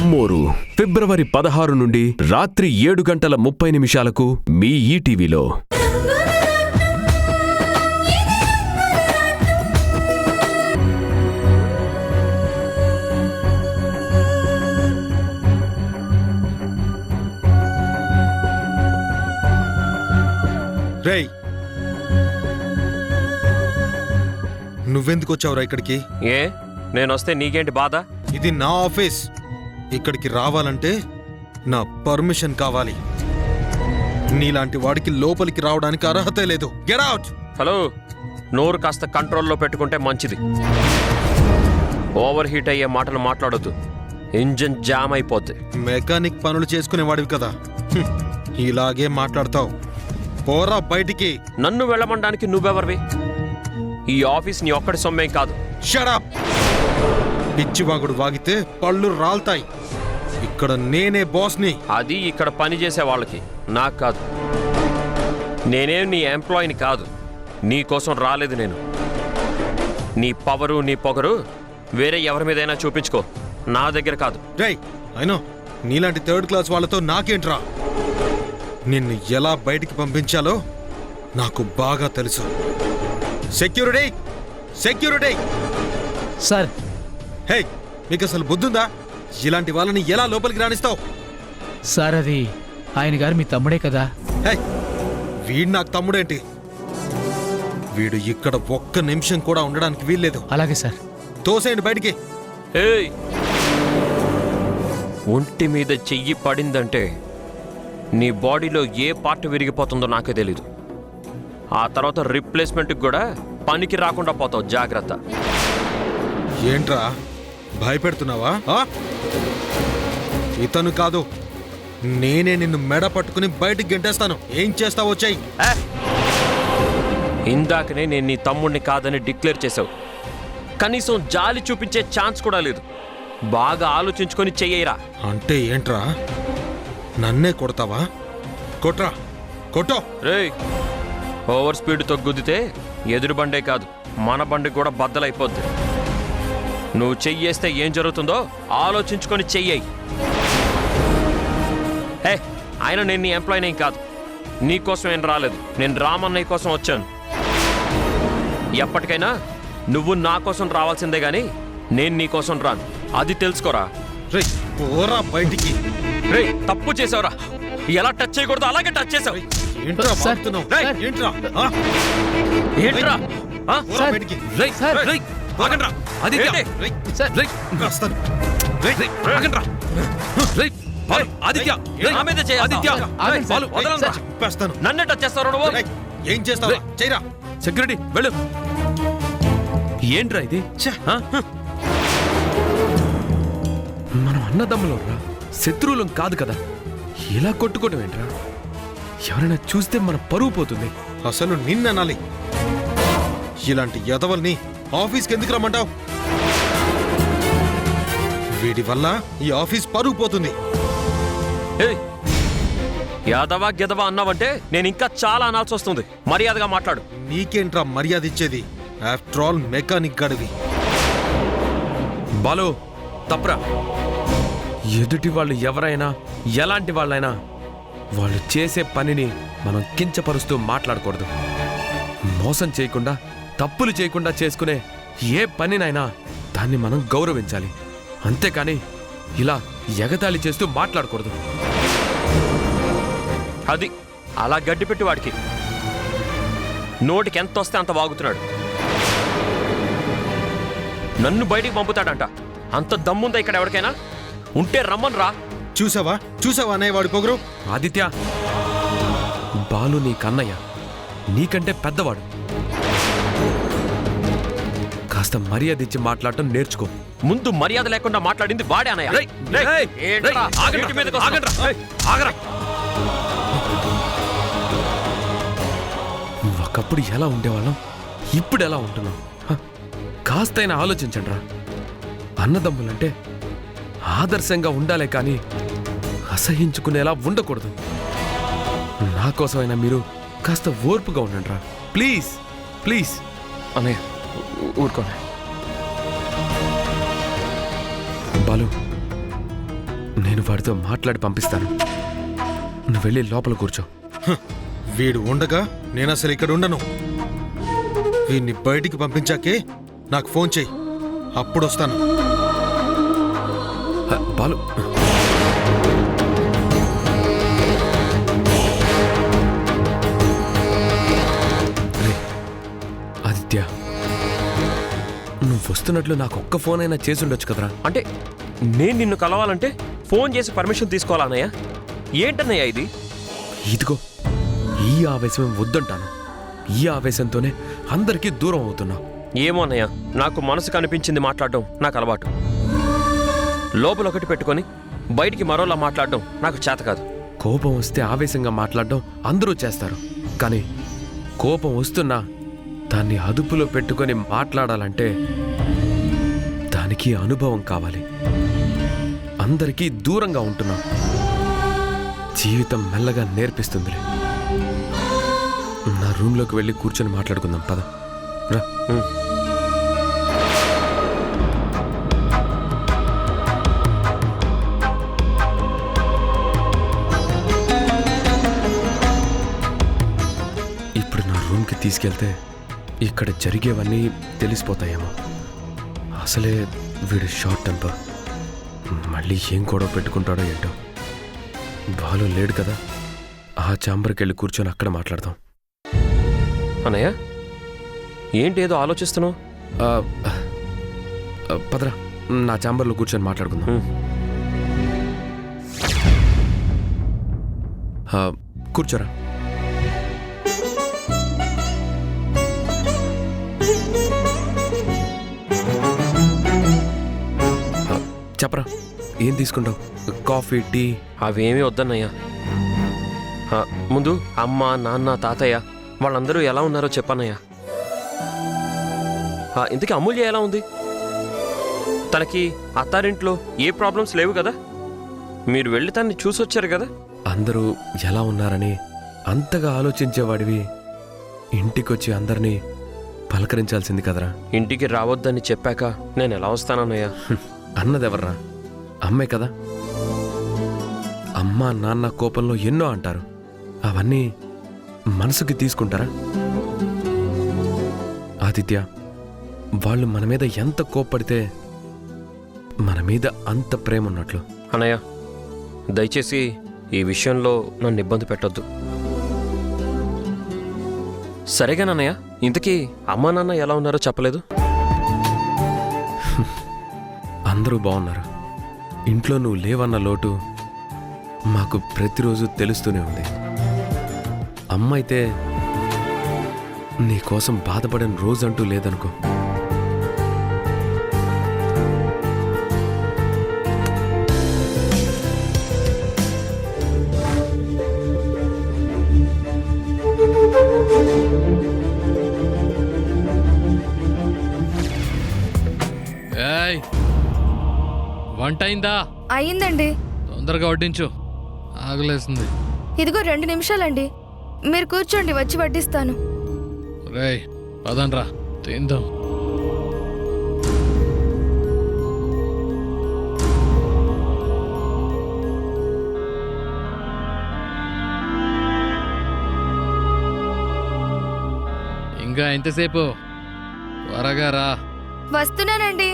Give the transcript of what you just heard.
అమ్మోరు ఫిబ్రవరి 16 నుండి రాత్రి 7:30 మీ ఈటీవీలో. రేయ్, నువ్వెందుకు వచ్చావురా ఇక్కడికి? ఏ నేనొస్తే నీకేంటి బాధ? ఇది నా ఆఫీస్. ఇక్కడికి రావాలంటే నా పర్మిషన్ కావాలి. నీలాంటి వాడికి లోపలికి రావడానికి అర్హతే లేదు. Get out. హలో, నోరు కాస్త కంట్రోల్లో పెట్టుకుంటే మంచిది. ఓవర్ హీట్ అయ్యే మాటలు మాట్లాడొద్దు, ఇంజిన్ జామ్ అయిపోద్ది. మెకానిక్ పనులు చేసుకునేవాడివి కదా, ఇలాగే మాట్లాడతావు. పోరా బయటికి. నన్ను వెళ్ళమనడానికి నువ్వెవరివి? ఈ ఆఫీస్ నీ ఒక్కడి సొమ్మేం కాదు. Shut up. పిచ్చివాగుడు వాగితే పళ్ళు రాల్తాయి. ఇక్కడ నేనే బాస్ని. అది ఇక్కడ పని చేసే వాళ్ళకి, నాకు కాదు. నేనేం నీ ఎంప్లాయీని కాదు. నీ కోసం రాలేదు నేను. నీ పవరు నీ పొగరు వేరే ఎవరి మీదైనా చూపించుకో, నా దగ్గర కాదు. రేయ్, అయినో నీలాంటి థర్డ్ క్లాస్ వాళ్ళతో నాకేంట్రా? నిన్ను ఎలా బయటికి పంపించాలో నాకు బాగా తెలుసు. Security, security. సార్. హే, మీకు అసలు బుద్ధుందా? ఇలాంటి వాళ్ళని ఎలా లోపలికి రాణిస్తావు? సార్, అది ఆయన గారు మీ తమ్ముడే కదా. హే, వీడు నాకు తమ్ముడేంటి? వీడు ఇక్కడ ఒక్క నిమిషం కూడా ఉండడానికి వీల్లేదు. అలాగే సార్. తోసేయండి బయటికి. ఏయ్, ఒంటి మీద చెయ్యి పడిందంటే నీ బాడీలో ఏ పార్ట్ విరిగిపోతుందో నాకే తెలీదు. ఆ తర్వాత రిప్లేస్మెంట్కి కూడా పనికి రాకుండా పోతావు. జాగ్రత్త. ఏంట్రా భయపెడుతున్నావా? ఇతను కాదు, నేనే నిన్ను మెడ పట్టుకుని బయటికి గెంటేస్తాను. ఏం చేస్తావో చెయ్యి. ఇందాకనే నేను నీ తమ్ముడిని కాదని డిక్లేర్ చేశావు. కనీసం జాలి చూపించే ఛాన్స్ కూడా లేదు. బాగా ఆలోచించుకొని చెయ్యరా. అంటే ఏంట్రా, నన్నే కొడతావా? కొట్రా, కొట్టో. రేయ్, ఓవర్ స్పీడ్తో గుద్దితే ఎదురు బండే కాదు, మన బండి కూడా బద్దలైపోద్ది. నువ్వు చెయ్యేస్తే ఏం జరుగుతుందో ఆలోచించుకొని చెయ్యి. హే, ఆయన నేను నీ ఎంప్లాయీనేం కాదు. నీకోసం ఏం రాలేదు. నేను రామన్నయ్య కోసం వచ్చాను. ఎప్పటికైనా నువ్వు నా కోసం రావాల్సిందే గాని నేను నీ కోసం రాను. అది తెలుసుకోరా. రేయ్, పోరా బయటికి. రేయ్, తప్పు చేసావురా. ఎలా టచ్ చేయకూడదు అలాగే టచ్ చేసావు. ఏంట్రా సార్, వాగుతున్నావ్? రేయ్, ఏంట్రా? ఏంట్రా? పోరా బయటికి. సార్. ఆగండ్రా. ఆదిత్య. ఏంటి? సార్. వస్తాను. ఆగండ్రా. ఆదిత్య, నా మీద చేయి. ఆదిత్య, ఆగండి సార్. వదలండ్రా. చెప్పేస్తాను. నన్నే టచ్ చేస్తావు నువ్వు. రేయ్, ఏం చేస్తావు? చేయరా. సెక్యూరిటీ వెళ్ళు. ఏంట్రా ఇది? ఆ? మనం అన్నదమ్ములోరా, శత్రువులం కాదు కదా. ఇలా కొట్టుకోవడం ఏంట్రా? ఎవరైనా చూస్తే మన పరువు పోతుంది. అసలు నిన్ననాలి. ఇలాంటి యదవల్ని ఆఫీస్కి ఎందుకు రమ్మంటావు? వీడి వల్ల ఈ ఆఫీస్ పరువు పోతుంది. ఏయ్, యాదవా గెదవా అన్నావంటే నేను ఇంకా చాలా అనాల్సి వస్తుంది. మర్యాదగా మాట్లాడు. నీకేంట్రా మర్యాద ఇచ్చేది? ఆఫ్టర్ ఆల్ మెకానిక్ గడివి. బాలు, తప్రా. ఎదుటి వాళ్ళు ఎవరైనా ఎలాంటి వాళ్ళైనా వాళ్ళు చేసే పనిని మనం కించపరుస్తూ మాట్లాడకూడదు. మోసం చేయకుండా, తప్పులు చేయకుండా చేసుకునే ఏ పనినైనా దాన్ని మనం గౌరవించాలి. అంతేకాని ఇలా ఎగతాళి చేస్తూ మాట్లాడకూడదు. అది అలా గడ్డిపెట్టి వాడికి నోటికి ఎంత వస్తే అంత వాగుతున్నాడు. నన్ను బయటికి పంపుతాడంట. అంత దమ్ముందా ఇక్కడ ఎవరికైనా? ఉంటే రమ్మన్ రా. చూసావా చూసావా అన్నయ్య వాడి పొగరు? ఆదిత్య, బాలు నీ కన్నయ్య, నీకంటే పెద్దవాడు. కాస్త మర్యాద ఇచ్చి మాట్లాడటం నేర్చుకో. ముందు మర్యాద లేకుండా మాట్లాడింది వాడే అన్నయ్య. రేయ్, రేయ్, ఏంట్రా? రేయ్, ఆగండ్రా, ఇంటి మీదకి వస్తావు. ఆగండ్రా, రేయ్, ఆగరా. ఒకప్పుడు ఎలా ఉండేవాళ్ళం, ఇప్పుడు ఎలా ఉంటున్నాం? కాస్తైనా ఆలోచించండి రా. అన్నదమ్ములంటే ఆదర్శంగా ఉండాలే కానీ అసహించుకునేలా ఉండకూడదు. నా కోసమైనా మీరు కాస్త ఓర్పుగా ఉండండి రా. Please please. అన్నయ్య ఊరుకోనే. బాలు, నేను వాడితో మాట్లాడి పంపిస్తాను. నువ్వు వెళ్ళి లోపల కూర్చో. వీడు ఉండగా నేను అసలు ఇక్కడ ఉండను. వీడిని బయటికి పంపించాకే నాకు ఫోన్ చెయ్యి, అప్పుడు వస్తాను. బాలు, ఆదిత్య, నువ్వు వస్తున్నట్లు నాకు ఒక్క ఫోన్ అయినా చేసి ఉండొచ్చు కదరా. అంటే నేను నిన్ను కలవాలంటే ఫోన్ చేసి పర్మిషన్ తీసుకోవాలా అన్నయ్య? ఏంటన్నయ్య ఇది? ఇదిగో ఈ ఆవేశం వద్దంటాను. ఈ ఆవేశంతోనే అందరికీ దూరం అవుతున్నా. ఏమో అన్నయ్య, నాకు మనసుకు అనిపించింది మాట్లాడడం నాకు అలవాటు. లోపల ఒకటి పెట్టుకొని బయటికి మరోలా మాట్లాడడం నాకు చేత కాదు. కోపం వస్తే ఆవేశంగా మాట్లాడడం అందరూ చేస్తారు, కానీ కోపం వస్తున్నా దాన్ని అదుపులో పెట్టుకొని మాట్లాడాలంటే దానికి అనుభవం కావాలి. అందరికీ దూరంగా ఉంటున్నాం. జీవితం మెల్లగా నేర్పిస్తుందిలే. నా రూమ్లోకి వెళ్ళి కూర్చొని మాట్లాడుకుందాం, పద రా. ఇప్పుడు నా రూమ్కి తీసుకెళ్తే ఇక్కడ జరిగేవన్నీ తెలిసిపోతాయేమో. అసలే వీడు షార్ట్ టెంపర్, మళ్ళీ ఏం గొడవ పెట్టుకుంటాడో ఏంటో. బాలు లేడు కదా, ఆ ఛాంబర్కి వెళ్ళి కూర్చొని అక్కడ మాట్లాడదాం. అన్నయ్య, ఏంటి ఏదో ఆలోచిస్తున్నావు? పదరా, నా ఛాంబర్లో కూర్చొని మాట్లాడుకుందాం. కూర్చోరా. చెప్పరా, ఏం తీసుకుంటావు? Coffee, tea? అవేమీ వద్దన్నయ్య. ముందు అమ్మ, నాన్న, తాతయ్య వాళ్ళందరూ ఎలా ఉన్నారో చెప్పన్నయ్య. ఇంతకీ అమూల్య ఎలా ఉంది? తనకి అత్తారింట్లో ఏ ప్రాబ్లమ్స్ లేవు కదా? మీరు వెళ్ళి తన్ని చూసొచ్చారు కదా? అందరూ ఎలా ఉన్నారని అంతగా ఆలోచించేవాడివి ఇంటికొచ్చి అందరినీ పలకరించాల్సింది కదరా. ఇంటికి రావద్దని చెప్పాక నేను ఎలా వస్తానన్నయ్య? అన్నదెవర్రా? అమ్మే కదా. అమ్మ నాన్న కోపంలో ఎన్నో అంటారు, అవన్నీ మనసుకి తీసుకుంటారా? ఆదిత్య, వాళ్ళు మన మీద ఎంత కోప్పడితే మన మీద అంత ప్రేమ ఉన్నట్లు. అన్నయ్య, దయచేసి ఈ విషయంలో నన్ను ఇబ్బంది పెట్టొద్దు. సరేగానన్నయ్య, ఇంతకీ అమ్మా నాన్న ఎలా ఉన్నారో చెప్పలేదు? అందరూ బాగున్నారు. ఇంట్లో నువ్వు లేవన్న లోటు మాకు ప్రతిరోజు తెలుస్తూనే ఉంది. అమ్మ అయితే నీకోసం బాధపడని రోజంటూ లేదనుకో. ఏయ్, వంట అయిందా? అయ్యిందండి. తొందరగా వడ్డించు, ఆగలేస్తుంది. ఇదిగో 2 నిమిషాలండి, మీరు కూర్చోండి, వచ్చి వడ్డిస్తాను. రేయ్, పదండ్రా తిందాం. ఇంకా ఎంతసేపు? త్వరగా రా. వస్తున్నానండి.